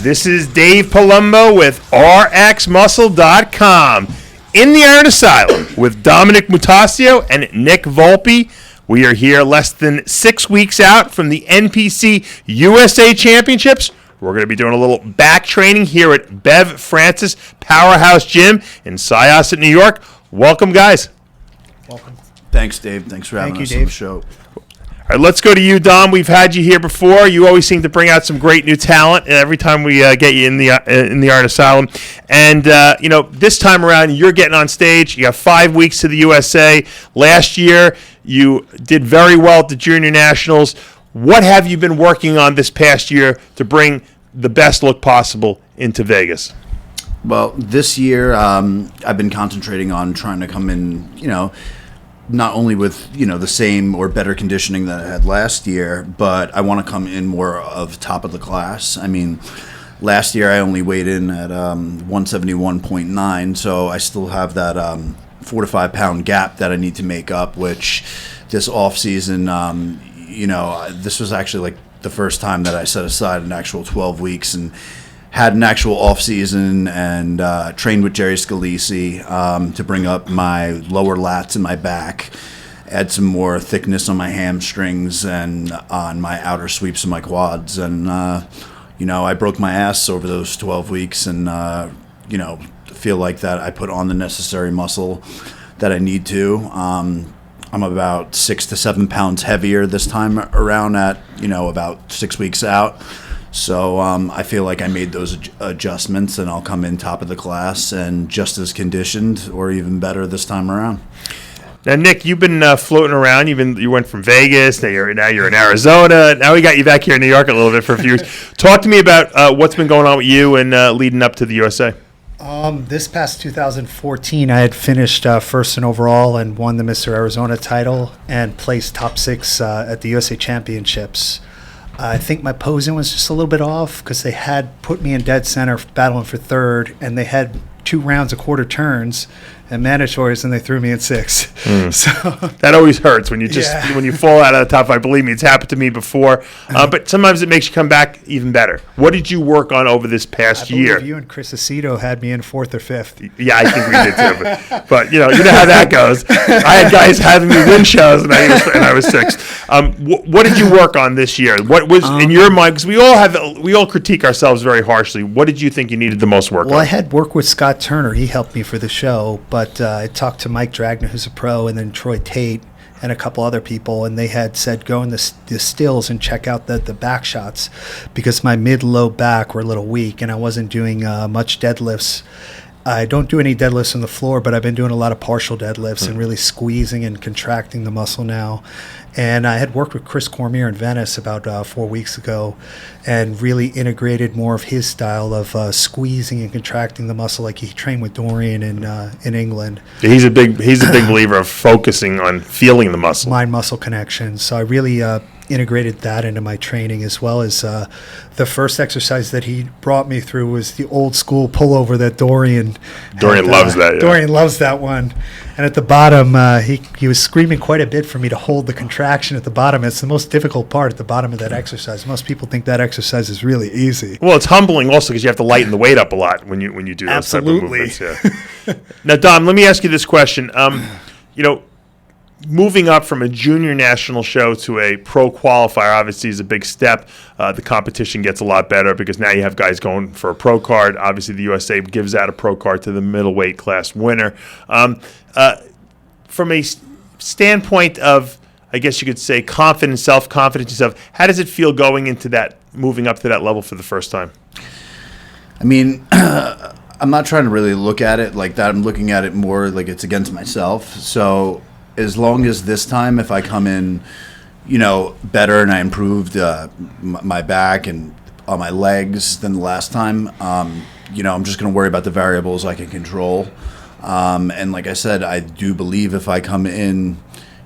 This is Dave Palumbo with RxMuscle.com in the Iron Asylum with Dominick Mutasio and Nick Volpe. We are here less than 6 weeks out from the NPC USA Championships. We're going to be doing a little back training here at Bev Francis Powerhouse Gym in Syosset, New York. Welcome, guys. Welcome. Than's, Dave. Thanks for having us on the show. All right, let's go to you, Dom. We've had you here before. You always seem to bring out some great new talent every time we get you in the Art Asylum. And this time around, you're getting on stage. You have 5 weeks to the USA. Last year, you did very well at the Junior Nationals. What have you been working on this past year to bring the best look possible into Vegas? Well, this year, I've been concentrating on trying to come in, not only with, the same or better conditioning that I had last year, but I want to come in more of top of the class. I mean, last year I only weighed in at 171.9, so I still have that 4 to 5 pound gap that I need to make up, which this off season, this was actually like the first time that I set aside an actual 12 weeks and had an actual off season and trained with Jerry Scalisi to bring up my lower lats and my back, add some more thickness on my hamstrings and on my outer sweeps of my quads. And, I broke my ass over those 12 weeks and, feel like that I put on the necessary muscle that I need to. I'm about 6 to 7 pounds heavier this time around at, about 6 weeks out. So I feel like I made those adjustments, and I'll come in top of the class and just as conditioned or even better this time around. Now, Nick, you've been floating around. You went from Vegas. Now you're in Arizona. Now we got you back here in New York a little bit for a few years. Talk to me about what's been going on with you and leading up to the USA. This past 2014, I had finished first in overall and won the Mr. Arizona title and placed top 6 at the USA Championships. I think my posing was just a little bit off because they had put me in dead center battling for third, and they had 2 rounds of quarter turns and mandatories, and they threw me in 6. So that always hurts when you when you fall out of the top 5. Believe me, it's happened to me before. But sometimes it makes you come back even better. What did you work on over this past year? I believe you and Chris Aceto had me in 4th or 5th. Yeah, I think we did too. But you know how that goes. I had guys having me win shows, and I was 6th. What did you work on this year? What was in your mind? Because we all critique ourselves very harshly. What did you think you needed the most work on? Well, I had worked with Scott Turner. He helped me for the show, but I talked to Mike Dragner, who's a pro, and then Troy Tate and a couple other people, and they had said go in the stills and check out the back shots because my mid-low back were a little weak, and I wasn't doing much deadlifts. I don't do any deadlifts on the floor, but I've been doing a lot of partial deadlifts and really squeezing and contracting the muscle now. And I had worked with Chris Cormier in Venice about 4 weeks ago and really integrated more of his style of squeezing and contracting the muscle like he trained with Dorian in England. He's a big believer of focusing on feeling the muscle. Mind-muscle connection. So I really integrated that into my training, as well as the first exercise that he brought me through was the old school pullover that Dorian loves that. Yeah. Dorian loves that one. And at the bottom, he was screaming quite a bit for me to hold the contraction at the bottom. It's the most difficult part at the bottom of that exercise. Most people think that exercise is really easy. Well, it's humbling also because you have to lighten the weight up a lot when you do those Absolutely. type of movements. Yeah. Now, Dom, let me ask you this question. Moving up from a junior national show to a pro qualifier obviously is a big step. The competition gets a lot better because now you have guys going for a pro card. Obviously, the USA gives out a pro card to the middleweight class winner. From a standpoint of, I guess you could say, confidence, self-confidence yourself, how does it feel going into that, moving up to that level for the first time? I mean, I'm not trying to really look at it like that. I'm looking at it more like it's against myself. So as long as this time, if I come in, better and I improved my back and on my legs than the last time, I'm just going to worry about the variables I can control. And like I said, I do believe if I come in,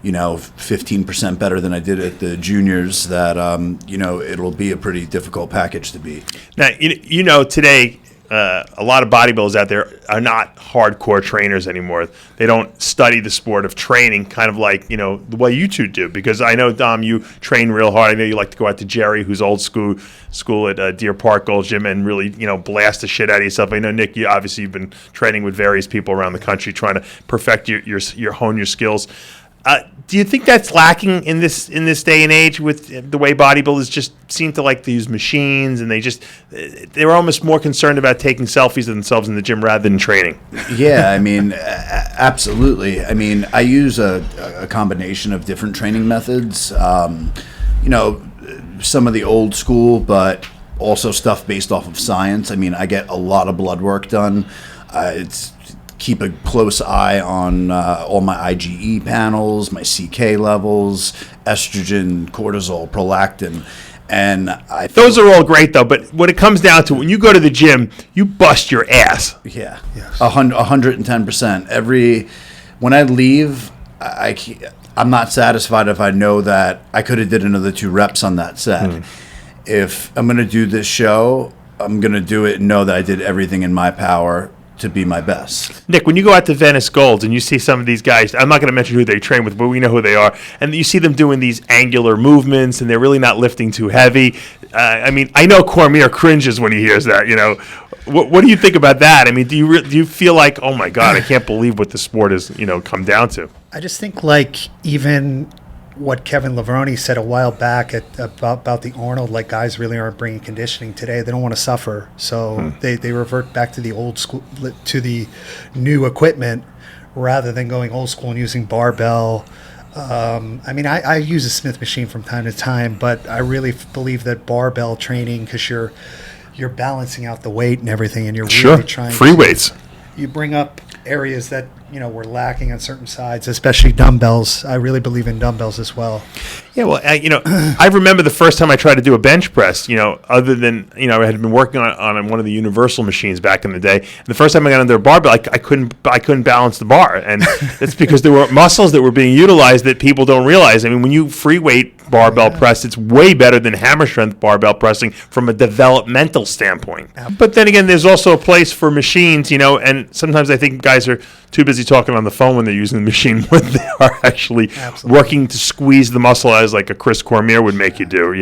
15% better than I did at the juniors, that, it'll be a pretty difficult package to beat. Now, today, a lot of bodybuilders out there are not hardcore trainers anymore. They don't study the sport of training, kind of like, the way you two do. Because I know, Dom, you train real hard. I know you like to go out to Jerry, who's old school at Deer Park Gold Gym, and really, blast the shit out of yourself. I know, Nick, you've been training with various people around the country, trying to perfect your hone your skills. Do you think that's lacking in this day and age with the way bodybuilders just seem to like to use machines, and they're almost more concerned about taking selfies of themselves in the gym rather than training? Yeah, I mean, absolutely. I mean, I use a combination of different training methods. Some of the old school, but also stuff based off of science. I mean, I get a lot of blood work done. Keep a close eye on all my IgE panels, my CK levels, estrogen, cortisol, prolactin, and those are all great though. But when it comes down to when you go to the gym, you bust your ass. Yeah, yes. 110%. When I leave, I'm not satisfied if I know that I could have did another 2 reps on that set. If I'm going to do this show, I'm going to do it and know that I did everything in my power to be my best. Nick, when you go out to Venice Golds and you see some of these guys, I'm not going to mention who they train with, but we know who they are, and you see them doing these angular movements, and they're really not lifting too heavy. I mean, I know Cormier cringes when he hears that. What do you think about that? I mean, do you feel like, oh my God, I can't believe what the sport has come down to? I just think even what Kevin Levrone said a while back about the Arnold, like guys really aren't bringing conditioning today. They don't want to suffer, so they revert back to the old school, to the new equipment, rather than going old school and using barbell. I mean, I use a Smith machine from time to time, but I really believe that barbell training, because you're balancing out the weight and everything, and you're really trying free weights. You bring up areas that we're lacking on certain sides, especially dumbbells. I really believe in dumbbells as well. Yeah, well, I remember the first time I tried to do a bench press. Other than I had been working on one of the universal machines back in the day. And the first time I got under a barbell, I couldn't balance the bar, and it's because there were muscles that were being utilized that people don't realize. I mean, when you free weight barbell press, it's way better than hammer strength barbell pressing from a developmental standpoint. But then again, there's also a place for machines, and sometimes I think guys are too busy talking on the phone when they're using the machine when they are actually working to squeeze the muscle as like a Chris Cormier would make you do,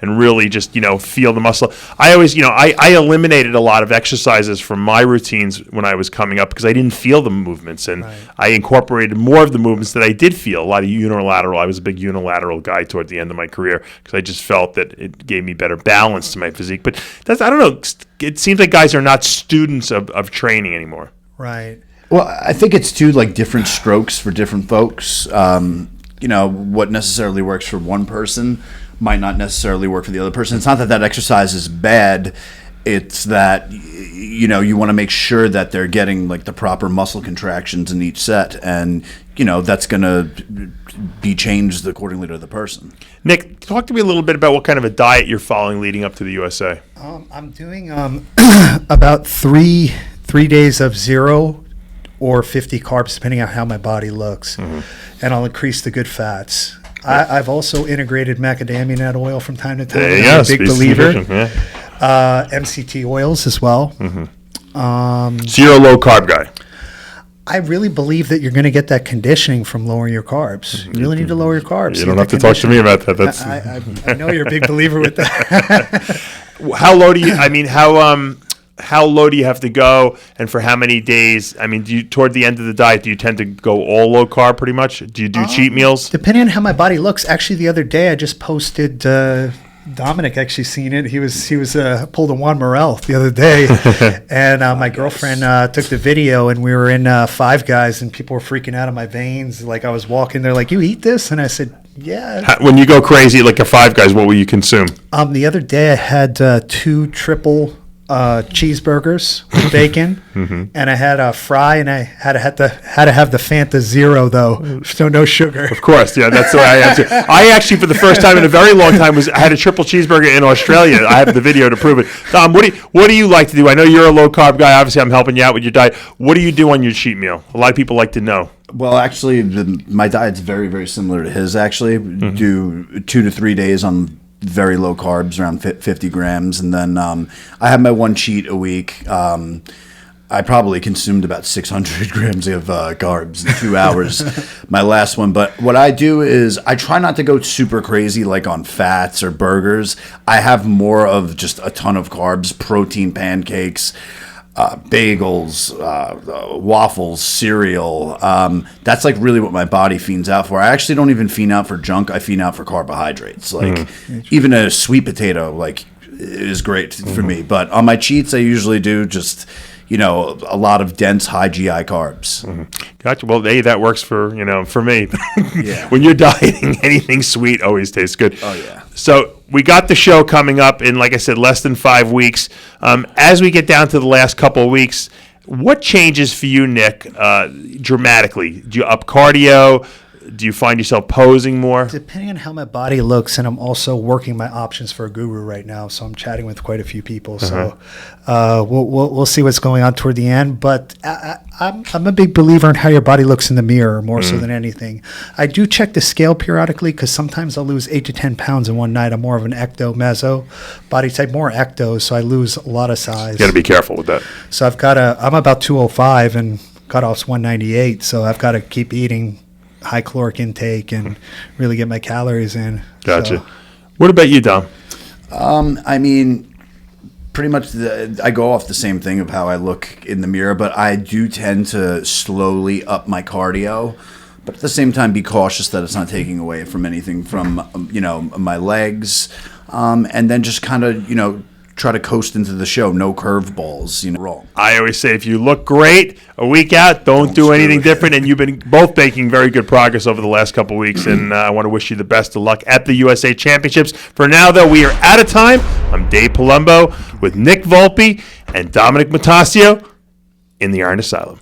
and really just, feel the muscle. I always, I eliminated a lot of exercises from my routines when I was coming up because I didn't feel the movements, and I incorporated more of the movements that I did feel, a lot of unilateral. I was a big unilateral guy toward the end of my career because I just felt that it gave me better balance to my physique. But I don't know, it seems like guys are not students of training anymore. Right. Well, I think it's too different strokes for different folks. What necessarily works for one person might not necessarily work for the other person. It's not that exercise is bad. It's that you want to make sure that they're getting the proper muscle contractions in each set, and that's going to be changed accordingly to the person. Nick, talk to me a little bit about what kind of a diet you're following leading up to the USA. I'm doing about three days of 0 or 50 carbs, depending on how my body looks, and I'll increase the good fats. I've also integrated macadamia nut oil from time to time. I'm a big believer. MCT oils as well. So you're a low carb guy. I really believe that you're going to get that conditioning from lowering your carbs. You really need to lower your carbs. You don't have to talk to me about that. That's I know you're a big believer with that. How low do you? I mean, how low do you have to go, and for how many days? I mean, toward the end of the diet, do you tend to go all low carb pretty much? Do you do cheat meals? Depending on how my body looks. Actually, the other day I just posted. Dominic actually seen it. He was pulled a Juan Morel the other day, and my girlfriend took the video, and we were in Five Guys, and people were freaking out of my veins. Like I was walking, they're like, "You eat this?" And I said, "Yeah." When you go crazy like a Five Guys, what will you consume? The other day I had 2 triple cheeseburgers with bacon, and I had a fry, and I had to have the Fanta Zero though, so no sugar. Of course, yeah, that's the way I am too. I actually, for the first time in a very long time, I had a triple cheeseburger in Australia. I have the video to prove it. Dom, what do you like to do? I know you're a low carb guy. Obviously, I'm helping you out with your diet. What do you do on your cheat meal? A lot of people like to know. Well, actually, my diet's very, very similar to his. Actually, do 2 to 3 days on very low carbs, around 50 grams. And then I have my one cheat a week. I probably consumed about 600 grams of carbs in 2 hours, my last one. But what I do is I try not to go super crazy like on fats or burgers. I have more of just a ton of carbs, protein pancakes, bagels, waffles, cereal. That's like really what my body fiends out for. I actually don't even fiend out for junk. I fiend out for carbohydrates. Like even a sweet potato like is great for me. But on my cheats, I usually do just a lot of dense, high GI carbs. Gotcha. Well, that works for me. Yeah. When you're dieting, anything sweet always tastes good. Oh, yeah. So we got the show coming up in, like I said, less than 5 weeks. As we get down to the last couple of weeks, what changes for you, Nick, dramatically? Do you up cardio? Do you find yourself posing more? Depending on how my body looks, and I'm also working my options for a guru right now, so I'm chatting with quite a few people. So we'll see what's going on toward the end. But I'm a big believer in how your body looks in the mirror more so than anything. I do check the scale periodically because sometimes I'll lose 8 to 10 pounds in one night. I'm more of an ecto-meso body type, more ecto, so I lose a lot of size. You got to be careful with that. So I'm about 205 and cutoff's 198, so I've got to keep eating high caloric intake and really get my calories in. Gotcha. So. What about you, Dom? I mean, pretty much I go off the same thing of how I look in the mirror, but I do tend to slowly up my cardio, but at the same time be cautious that it's not taking away from anything from, my legs, and then just kind of, try to coast into the show. No curveballs, wrong. I always say if you look great a week out, don't do anything different. And you've been both making very good progress over the last couple of weeks. And I want to wish you the best of luck at the USA Championships. For now, though, we are out of time. I'm Dave Palumbo with Nick Volpe and Dominic Matasio in the Iron Asylum.